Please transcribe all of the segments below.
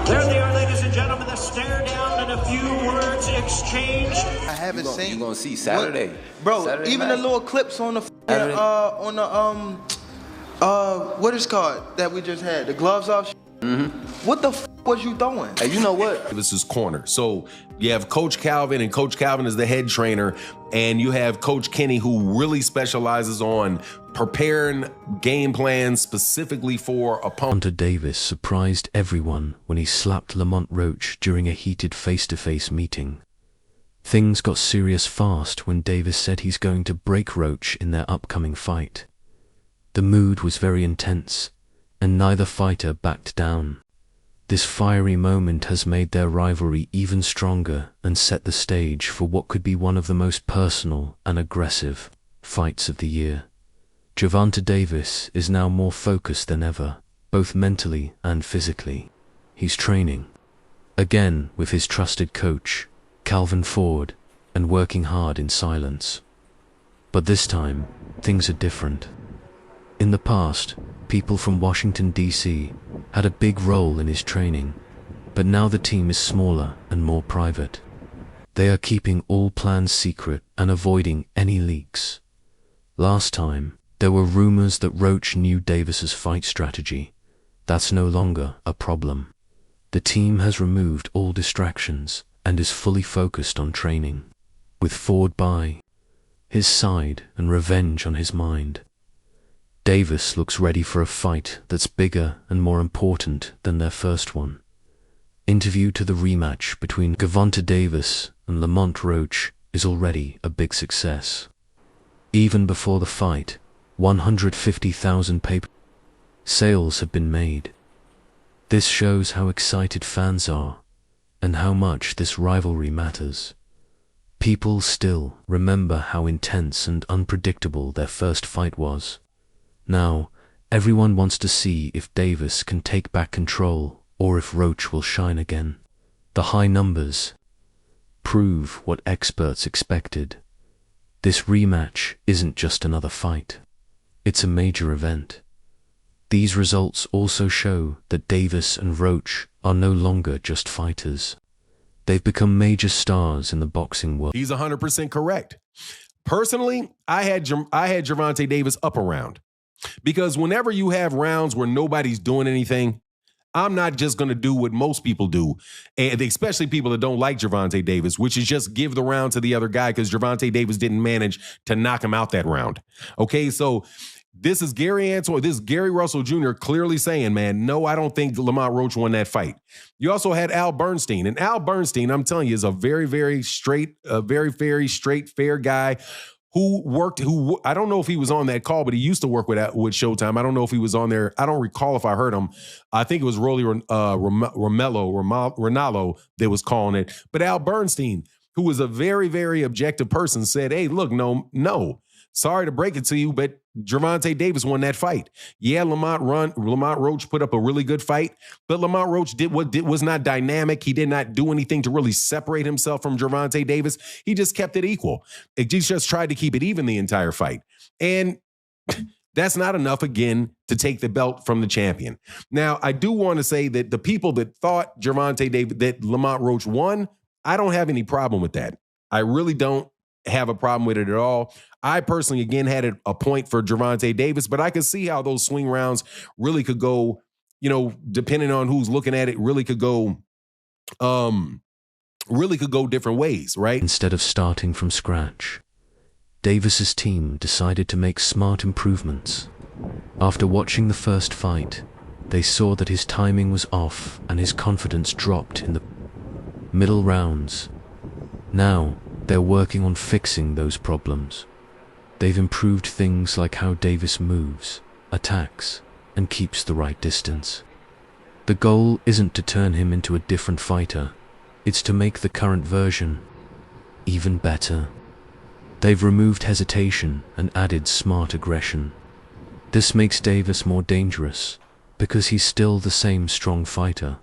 There they are, ladies and gentlemen, the stare down and a few words exchanged. I haven't seen. You're gonna see Saturday, bro. Saturday even night. the little clips on the what is called that we just had, the gloves off. What the was you throwing? Hey, you know what? This is corner. So you have Coach Calvin, and Coach Calvin is the head trainer, and you have Coach Kenny, who really specializes on preparing game plans specifically for opponents. Gervonta Davis surprised everyone when he slapped Lamont Roach during a heated face-to-face meeting. Things got serious fast when Davis said he's going to break Roach in their upcoming fight. The mood was very intense, and neither fighter backed down. This fiery moment has made their rivalry even stronger and set the stage for what could be one of the most personal and aggressive fights of the year. Gervonta Davis is now more focused than ever, both mentally and physically. He's training, again with his trusted coach, Calvin Ford, and working hard in silence. But this time, things are different. In the past, people from Washington, D.C. had a big role in his training, but now the team is smaller and more private. They are keeping all plans secret and avoiding any leaks. Last time, there were rumors that Roach knew Davis's fight strategy. That's no longer a problem. The team has removed all distractions and is fully focused on training, with Ford by his side and revenge on his mind. Davis looks ready for a fight that's bigger and more important than their first one. Interview to the rematch between Gervonta Davis and Lamont Roach is already a big success. Even before the fight, 150,000 paper sales have been made. This shows how excited fans are and how much this rivalry matters. People still remember how intense and unpredictable their first fight was. Now, everyone wants to see if Davis can take back control or if Roach will shine again. The high numbers prove what experts expected. This rematch isn't just another fight. It's a major event. These results also show that Davis and Roach are no longer just fighters. They've become major stars in the boxing world. He's 100% correct. Personally, I had Gervonta Davis up a round. Because whenever you have rounds where nobody's doing anything, I'm not just going to do what most people do, and especially people that don't like Gervonta Davis, which is just give the round to the other guy because Gervonta Davis didn't manage to knock him out that round. Okay, so this is Gary Russell Jr. clearly saying, man, no, I don't think Lamont Roach won that fight. You also had Al Bernstein, and Al Bernstein, I'm telling you, is a very, very straight, fair guy. Who I don't know if he was on that call, but he used to work with Showtime. I don't know if he was on there. I don't recall if I heard him. I think it was Rolly Ronaldo that was calling it. But Al Bernstein, who was a very, very objective person, said, hey, look, no. Sorry to break it to you, but Gervonta Davis won that fight. Yeah, Lamont Roach put up a really good fight, but Lamont Roach was not dynamic. He did not do anything to really separate himself from Gervonta Davis. He just kept it equal. He just tried to keep it even the entire fight. And that's not enough, again, to take the belt from the champion. Now, I do want to say that the people that thought that Lamont Roach won, I don't have any problem with that. I really don't have a problem with it at all. I personally, again, had a point for Gervonta Davis, but I can see how those swing rounds really could go, depending on who's looking at it, really could go different ways, right? Instead of starting from scratch, Davis's team decided to make smart improvements. After watching the first fight, they saw that his timing was off and his confidence dropped in the middle rounds. Now, they're working on fixing those problems. They've improved things like how Davis moves, attacks, and keeps the right distance. The goal isn't to turn him into a different fighter, it's to make the current version even better. They've removed hesitation and added smart aggression. This makes Davis more dangerous, because he's still the same strong fighter.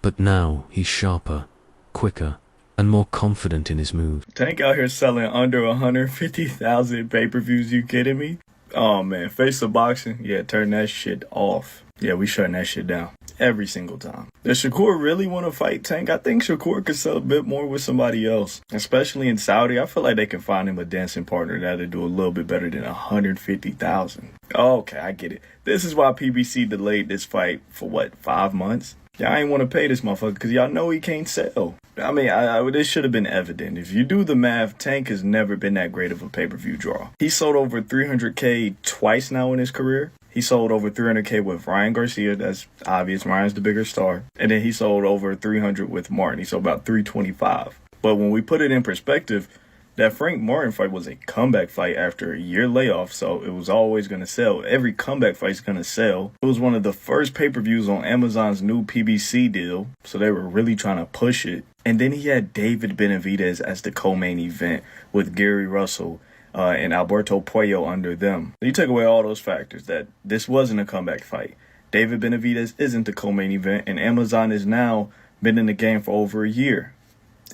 But now he's sharper, quicker, and more confident in his move. Tank out here selling under 150,000 pay-per-views, you kidding me? Oh man, Face of Boxing, yeah, turn that shit off. Yeah, we shutting that shit down every single time. Does Shakur really want to fight Tank? I think Shakur could sell a bit more with somebody else, especially in Saudi. I feel like they can find him a dancing partner that'll do a little bit better than 150,000. Okay, I get it. This is why PBC delayed this fight for what, 5 months? Y'all ain't want to pay this motherfucker because y'all know he can't sell. I mean, this should have been evident. If you do the math, Tank has never been that great of a pay-per-view draw. He sold over 300K twice now in his career. He sold over 300K with Ryan Garcia. That's obvious. Ryan's the bigger star. And then he sold over 300 with Martin. He sold about 325. But when we put it in perspective, that Frank Martin fight was a comeback fight after a year layoff, so it was always going to sell. Every comeback fight's going to sell. It was one of the first pay-per-views on Amazon's new PBC deal, so they were really trying to push it. And then he had David Benavidez as the co-main event with Gary Russell and Alberto Puello under them. You take away all those factors that this wasn't a comeback fight. David Benavidez isn't the co-main event, and Amazon has now been in the game for over a year.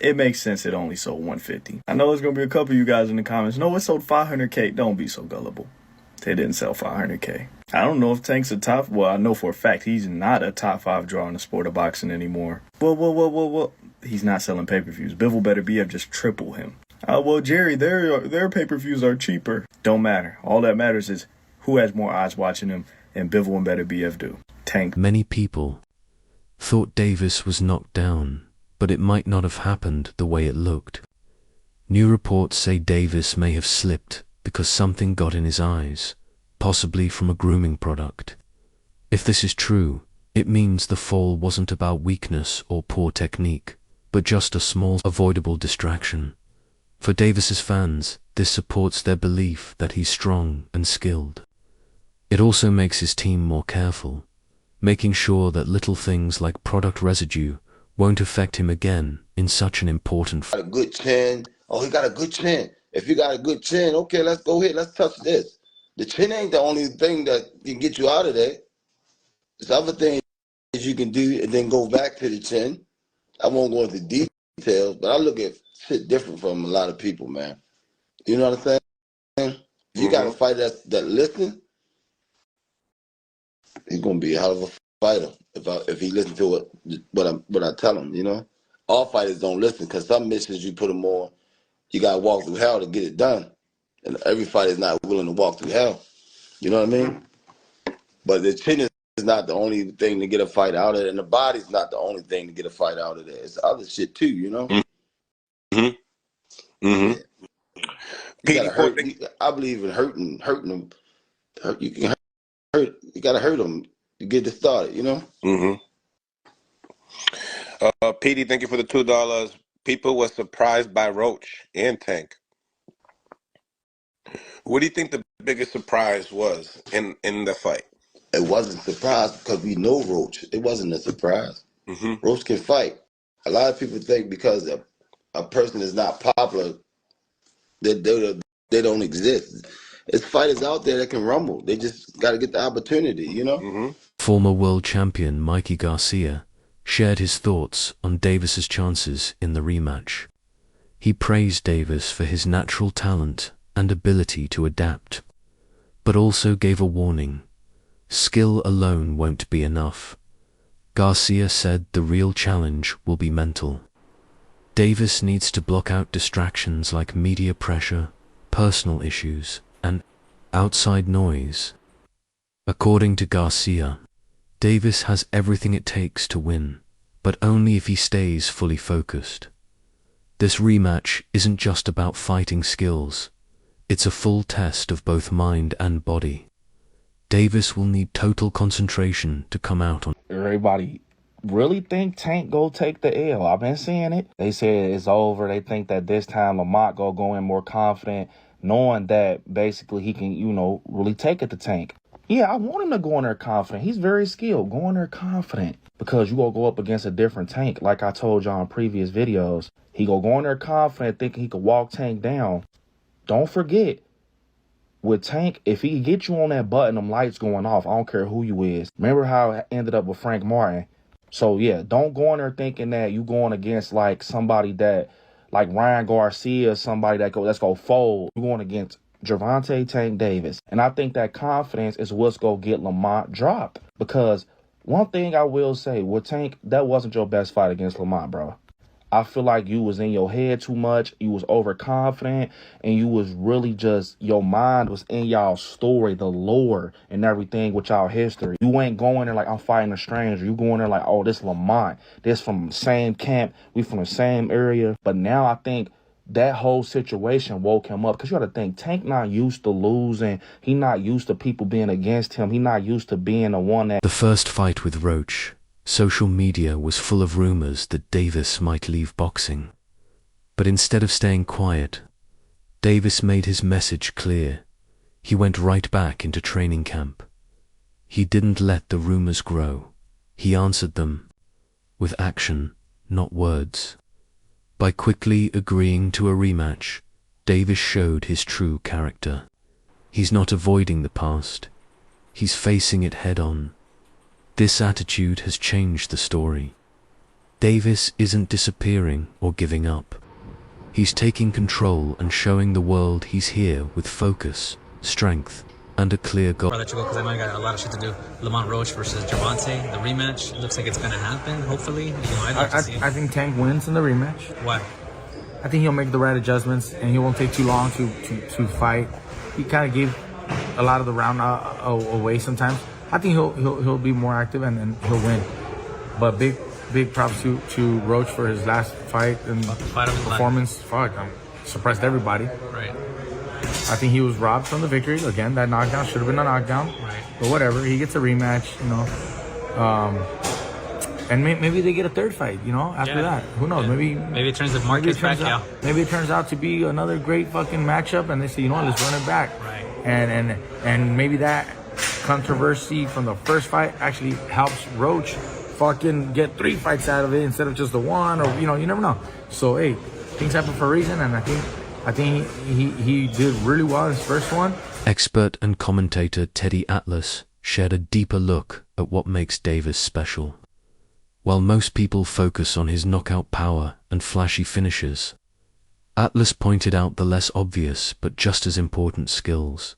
It makes sense it only sold 150. I know there's going to be a couple of you guys in the comments. No, it sold 500K. Don't be so gullible. They didn't sell 500K. I don't know if Tank's a top... Well, I know for a fact he's not a top 5 draw in the sport of boxing anymore. Well. He's not selling pay-per-views. Bivol better BF just triple him. Well, Jerry, their pay-per-views are cheaper. Don't matter. All that matters is who has more eyes watching him, and Bivol and better BF do. Tank. Many people thought Davis was knocked down, but it might not have happened the way it looked. New reports say Davis may have slipped because something got in his eyes, possibly from a grooming product. If this is true, it means the fall wasn't about weakness or poor technique, but just a small, avoidable distraction. For Davis's fans, this supports their belief that he's strong and skilled. It also makes his team more careful, making sure that little things like product residue won't affect him again in such an important fight. A good chin. Oh, he got a good chin. If you got a good chin, okay, let's go ahead. Let's touch this. The chin ain't the only thing that can get you out of there. There's other things you can do and then go back to the chin. I won't go into details, but I look at shit different from a lot of people, man. You know what I'm saying? If you got a fighter that listen, he's gonna be a hell of a fighter. If he listens to what I tell him, you know. All fighters don't listen because some missions you put them on, you gotta walk through hell to get it done, and every fighter is not willing to walk through hell. You know what I mean? But the chin is not the only thing to get a fight out of it, and the body's not the only thing to get a fight out of there. It's other shit too, you know. Yeah. You gotta hurt. I believe in hurting them. You can hurt. You gotta hurt them to get it started, you know. PD, thank you for the $2. People were surprised by Roach and Tank. What do you think the biggest surprise was in the fight? It wasn't a surprise because we know Roach. It wasn't a surprise. Roach can fight. A lot of people think because a person is not popular, that they don't exist. There's fighters out there that can rumble. They just got to get the opportunity, you know? Former world champion Mikey Garcia shared his thoughts on Davis's chances in the rematch. He praised Davis for his natural talent and ability to adapt, but also gave a warning. Skill alone won't be enough. Garcia said the real challenge will be mental. Davis needs to block out distractions like media pressure, personal issues, and outside noise. According to Garcia, Davis has everything it takes to win, but only if he stays fully focused. This rematch isn't just about fighting skills. It's a full test of both mind and body. Davis will need total concentration to come out on. Everybody really think Tank go take the L. I've been seeing it. They say it's over. They think that this time Lamont go in more confident, knowing that basically he can, really take it to Tank. Yeah, I want him to go in there confident. He's very skilled. Go in there confident because you gonna go up against a different Tank. Like I told y'all in previous videos, he go in there confident, thinking he could walk Tank down. Don't forget, with Tank, if he get you on that button, them lights going off, I don't care who you is. Remember how it ended up with Frank Martin? So, yeah, don't go in there thinking that you going against, like, somebody that, like Ryan Garcia, somebody that's go fold. You going against Gervonta Tank Davis. And I think that confidence is what's going to get Lamont dropped. Because one thing I will say, with Tank, that wasn't your best fight against Lamont, bro. I feel like you was in your head too much. You was overconfident, and you was really just, your mind was in y'all story, the lore and everything with y'all history. You ain't going there like, I'm fighting a stranger. You going there like, oh, this Lamont. This from the same camp. We from the same area. But now I think that whole situation woke him up. Because you got to think, Tank not used to losing. He not used to people being against him. He not used to being the one that... The first fight with Roach, social media was full of rumors that Davis might leave boxing. But instead of staying quiet, Davis made his message clear. He went right back into training camp. He didn't let the rumors grow. He answered them with action, not words. By quickly agreeing to a rematch, Davis showed his true character. He's not avoiding the past. He's facing it head on. This attitude has changed the story. Davis isn't disappearing or giving up. He's taking control and showing the world he's here with focus, strength, and a clear goal. I'll let you go because I know you got a lot of shit to do. Lamont Roach versus Gervonta, the rematch. It looks like it's going to happen, hopefully. I think Tank wins in the rematch. Why? I think he'll make the right adjustments, and he won't take too long to fight. He kind of gave a lot of the round away sometimes. I think he'll be more active and he'll win. But big props to Roach for his last fight and performance. Fuck, surprised everybody. Right. I think he was robbed from the victory. Again, that knockdown should have been a knockdown. Right. But whatever, he gets a rematch, you know. And maybe they get a third fight, you know, after that. Who knows? Yeah. Maybe it turns the market back out. Maybe it turns out to be another great fucking matchup, and they say, you know what, let's run it back. Right. And maybe that controversy from the first fight actually helps Roach fucking get 3 fights out of it instead of just the one, or you know, you never know. So hey, things happen for a reason, and I think he did really well in his first one. Expert and commentator Teddy Atlas shared a deeper look at what makes Davis special. While most people focus on his knockout power and flashy finishes, Atlas pointed out the less obvious but just as important skills.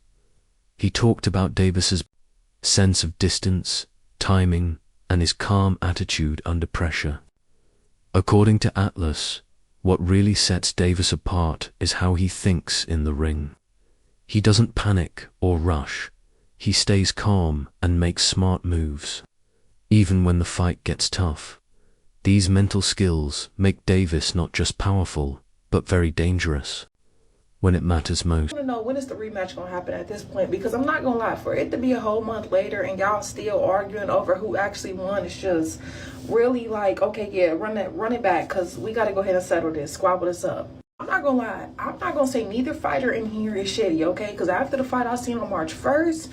He talked about Davis's sense of distance, timing, and his calm attitude under pressure. According to Atlas, what really sets Davis apart is how he thinks in the ring. He doesn't panic or rush. He stays calm and makes smart moves. Even when the fight gets tough, these mental skills make Davis not just powerful, but very dangerous when it matters most. I want to know, when is the rematch going to happen at this point? Because I'm not going to lie, for it to be a whole month later and y'all still arguing over who actually won, it's just really like, okay, yeah, run it back, because we got to go ahead and settle this, squabble this up. I'm not going to lie, I'm not going to say neither fighter in here is shitty, okay? Because after the fight I seen on March 1st,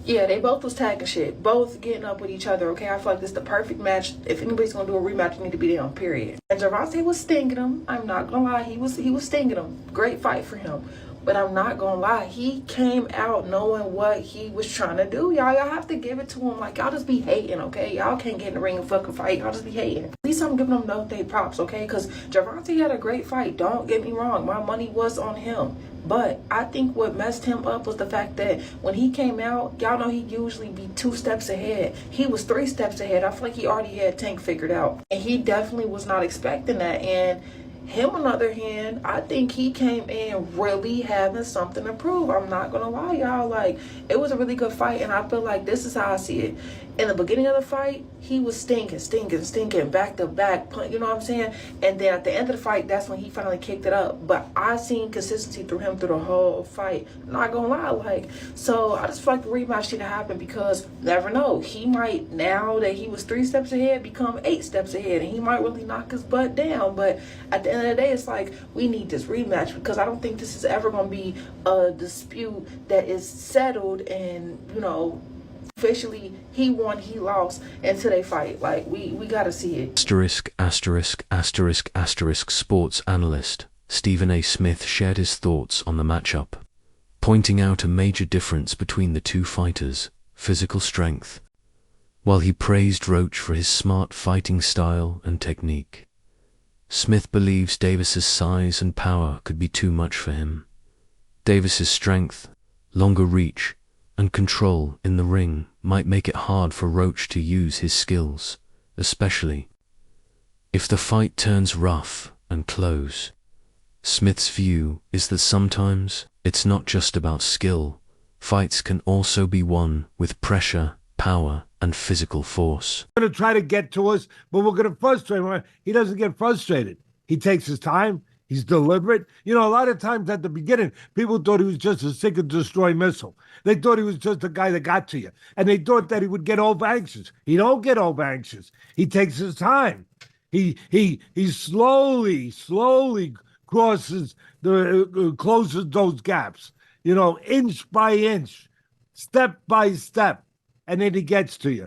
yeah, they both was tagging shit, both getting up with each other, okay? I feel like this is the perfect match. If anybody's gonna do a rematch, you need to be there, period. And Gervonta was stinging him. I'm not gonna lie, he was stinging him. Great fight for him. But I'm not gonna lie, he came out knowing what he was trying to do. Y'all have to give it to him. Like, y'all just be hating, okay? Y'all can't get in the ring and fucking fight. Y'all just be hating. At least I'm giving them no day props, okay? Because Gervonta had a great fight. Don't get me wrong. My money was on him. But I think what messed him up was the fact that when he came out, y'all know he'd usually be 2 steps ahead. He was 3 steps ahead. I feel like he already had Tank figured out. And he definitely was not expecting that. And him, on the other hand, I think he came in really having something to prove. I'm not going to lie, y'all. Like, it was a really good fight, and I feel like this is how I see it. In the beginning of the fight, he was stinking, back to back, you know what I'm saying? And then at the end of the fight, that's when he finally kicked it up. But I seen consistency through him through the whole fight. Not gonna lie, like, so I just feel like the rematch should happen, because never know, he might, now that he was 3 steps ahead, become 8 steps ahead, and he might really knock his butt down. But at the end of the day, it's like, we need this rematch, because I don't think this is ever gonna be a dispute that is settled and, you know, officially he won, he lost until they fight. Like, we gotta see it. ***** sports analyst Stephen A. Smith shared his thoughts on the matchup, pointing out a major difference between the two fighters: physical strength. While he praised Roach for his smart fighting style and technique, Smith believes Davis's size and power could be too much for him. Davis's strength, longer reach, and control in the ring might make it hard for Roach to use his skills, especially if the fight turns rough and close. Smith's view is that sometimes it's not just about skill. Fights can also be won with pressure, power, and physical force. Going to try to get to us, but we're going to frustrate him. He doesn't get frustrated. He takes his time. He's deliberate. You know, a lot of times at the beginning, people thought he was just a seek and destroy missile. They thought he was just a guy that got to you. And they thought that he would get over anxious. He don't get over anxious. He takes his time. He slowly closes those gaps, you know, inch by inch, step by step, and then he gets to you.